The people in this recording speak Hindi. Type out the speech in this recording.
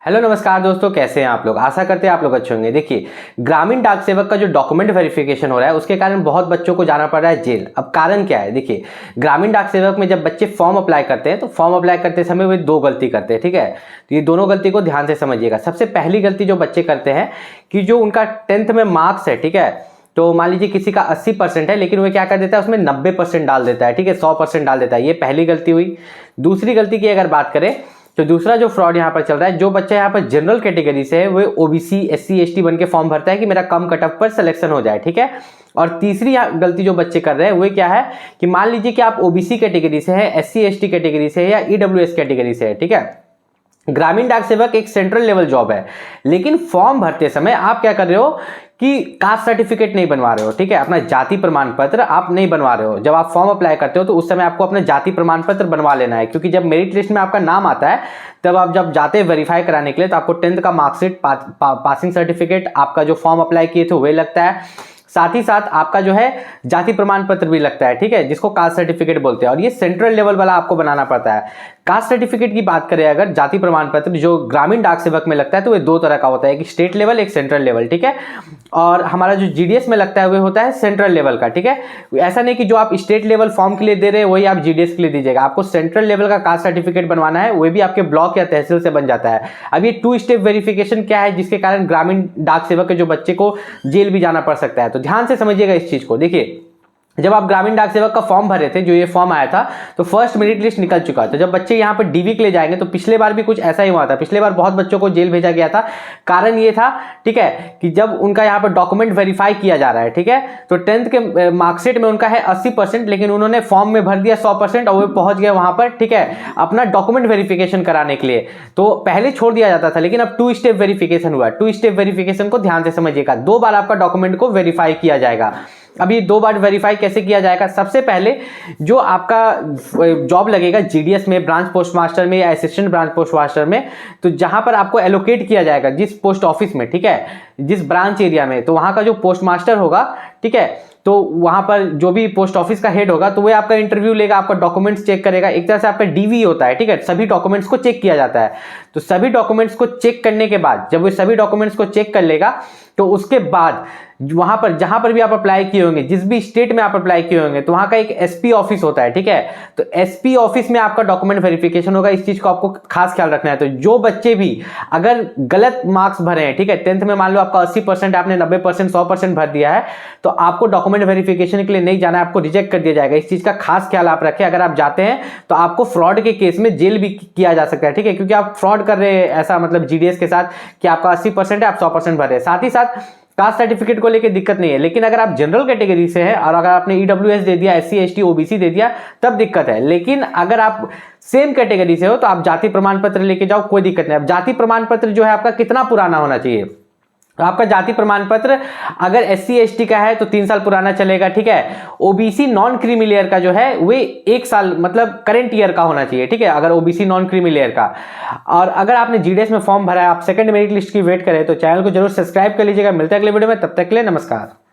हेलो नमस्कार दोस्तों, कैसे हैं आप लोग। आशा करते हैं आप लोग अच्छे होंगे। देखिए, ग्रामीण डाक सेवक का जो डॉक्यूमेंट वेरिफिकेशन हो रहा है उसके कारण बहुत बच्चों को जाना पड़ रहा है जेल। अब कारण क्या है? देखिए, ग्रामीण डाक सेवक में जब बच्चे फॉर्म अप्लाई करते हैं तो फॉर्म अप्लाई करते समय वे दो गलती करते हैं, ठीक है। तो ये दोनों गलती को ध्यान से समझिएगा। सबसे पहली गलती जो बच्चे करते हैं कि जो उनका 10th में मार्क्स है, ठीक है, तो मान लीजिए किसी का 80% है लेकिन वह क्या कर देता है उसमें 90% डाल देता है, ठीक है, 100% डाल देता है। ये पहली गलती हुई। दूसरी गलती की अगर बात करें तो दूसरा जो फ्रॉड यहाँ पर चल रहा है, जो बच्चा यहाँ पर जनरल कैटेगरी से है वो ओबीसी एससी एसटी बन के फॉर्म भरता है कि मेरा कम कट ऑफ पर सिलेक्शन हो जाए, ठीक है। और तीसरी गलती जो बच्चे कर रहे हैं वो क्या है कि मान लीजिए कि आप ओबीसी कैटेगरी से है, एससी एसटी कैटेगरी से है या ईडब्ल्यूएस कैटेगरी से है, ठीक है। ग्रामीण डाक सेवक एक सेंट्रल लेवल जॉब है, लेकिन फॉर्म भरते समय आप क्या कर रहे हो कि कास्ट सर्टिफिकेट नहीं बनवा रहे हो, ठीक है। अपना जाति प्रमाण पत्र आप नहीं बनवा रहे हो। जब आप फॉर्म अप्लाई करते हो तो उस समय आपको अपना जाति प्रमाण पत्र बनवा लेना है, क्योंकि जब मेरिट लिस्ट में आपका नाम आता है तब आप जब जाते हैं वेरीफाई कराने के लिए तो आपको 10th का मार्कशीट, पासिंग सर्टिफिकेट, आपका जो फॉर्म अप्लाई किए थे वही लगता है। साथ ही साथ आपका जो है जाति प्रमाण पत्र भी लगता है, ठीक है, जिसको कास्ट सर्टिफिकेट बोलते हैं। और ये सेंट्रल लेवल वाला आपको बनाना पड़ता है। कास्ट सर्टिफिकेट की बात करें अगर, जाति प्रमाण पत्र जो ग्रामीण डाक सेवक में लगता है तो वे दो तरह का होता है, एक स्टेट लेवल, एक सेंट्रल लेवल, ठीक है। और हमारा जो जीडीएस में लगता है वो होता है सेंट्रल लेवल का, ठीक है। ऐसा नहीं कि जो आप स्टेट लेवल फॉर्म के लिए दे रहे हैं वही आप जीडीएस के लिए दीजिएगा। आपको सेंट्रल लेवल का कास्ट सर्टिफिकेट बनवाना है, वो भी आपके ब्लॉक या तहसील से बन जाता है। अब ये 2 स्टेप वेरिफिकेशन क्या है जिसके कारण ग्रामीण डाक सेवक के जो बच्चे को जेल भी जाना पड़ सकता है, तो ध्यान से समझिएगा इस चीज को। देखिए, जब आप ग्रामीण डाक सेवक का फॉर्म भरे थे, जो ये फॉर्म आया था, तो फर्स्ट मेरिट लिस्ट निकल चुका था। जब बच्चे यहाँ पर डीवी के लिए जाएंगे तो पिछले बार भी कुछ ऐसा ही हुआ था। पिछले बार बहुत बच्चों को जेल भेजा गया था। कारण ये था, ठीक है, कि जब उनका यहाँ पर डॉक्यूमेंट वेरीफाई किया जा रहा है, ठीक है, तो 10th के मार्कशीट में उनका है 80%, लेकिन उन्होंने फॉर्म में भर दिया 100% और वो पहुंच गए वहां पर, ठीक है, अपना डॉक्यूमेंट वेरिफिकेशन कराने के लिए। तो पहले छोड़ दिया जाता था, लेकिन अब 2 स्टेप वेरिफिकेशन हुआ। 2 स्टेप वेरिफिकेशन को ध्यान से समझिएगा। 2 बार आपका डॉक्यूमेंट को वेरीफाई किया जाएगा। अब ये 2 बार वेरीफाई कैसे किया जाएगा? सबसे पहले जो आपका जॉब लगेगा जीडीएस में, ब्रांच पोस्ट मास्टर में या असिस्टेंट ब्रांच पोस्ट मास्टर में, तो जहां पर आपको एलोकेट किया जाएगा जिस पोस्ट ऑफिस में, ठीक है, जिस ब्रांच एरिया में, तो वहां का जो पोस्ट मास्टर होगा, ठीक है, तो वहां पर जो भी पोस्ट ऑफिस का हेड होगा तो वो आपका इंटरव्यू लेगा, आपका डॉक्यूमेंट्स चेक करेगा। एक तरह से आपका डीवी होता है, ठीक है, सभी डॉक्यूमेंट्स को चेक किया जाता है। तो सभी डॉक्यूमेंट्स को चेक करने के बाद, जब वो सभी डॉक्यूमेंट्स को चेक कर लेगा तो उसके बाद वहां पर जहां पर भी आप अप्लाई किए होंगे, जिस भी स्टेट में आप अप्लाई किए होंगे, तो वहां का एक एसपी ऑफिस होता है, ठीक है, तो एसपी ऑफिस में आपका डॉक्यूमेंट वेरिफिकेशन होगा। इस चीज को आपको खास ख्याल रखना है। तो जो बच्चे भी अगर गलत मार्क्स भरे हैं, ठीक है, 10th में मान लो आपका 80%, आपने 90%, 100% भर दिया है, तो आपको डॉक्यूमेंट वेरिफिकेशन के लिए नहीं जाना है, आपको रिजेक्ट कर दिया जाएगा। इस चीज का खास ख्याल आप रखें। अगर आप जाते हैं तो आपको फ्रॉड के केस में जेल भी किया जा सकता है, ठीक है, क्योंकि आप फ्रॉड कर रहे हैं, ऐसा मतलब जीडीएस के साथ कि आपका 80% है, आप 100% भर रहे हैं। साथ ही साथ कास्ट सर्टिफिकेट को लेकर दिक्कत नहीं है, लेकिन अगर आप जनरल कैटेगरी से हैं और अगर आपने ईडब्ल्यूएस दे दिया, एससी एसटी ओबीसी दे दिया, तब दिक्कत है। लेकिन अगर आप सेम कैटेगरी से हो तो आप जाति प्रमाण पत्र लेके जाओ, कोई दिक्कत नहीं। अब जाति प्रमाण पत्र जो है आपका कितना पुराना होना चाहिए? तो आपका जाति प्रमाण पत्र अगर एससी एसटी का है तो 3 साल पुराना चलेगा, ठीक है। ओबीसी नॉन क्रीमी लेयर का जो है वे 1 साल मतलब करंट ईयर का होना चाहिए, ठीक है, अगर ओबीसी नॉन क्रीमी लेयर का। और अगर आपने जीडीएस में फॉर्म भरा है, आप सेकंड मेरिट लिस्ट की वेट करें, तो चैनल को जरूर सब्सक्राइब कर लीजिएगा। मिलते हैं अगले वीडियो में, तब तक के लिए नमस्कार।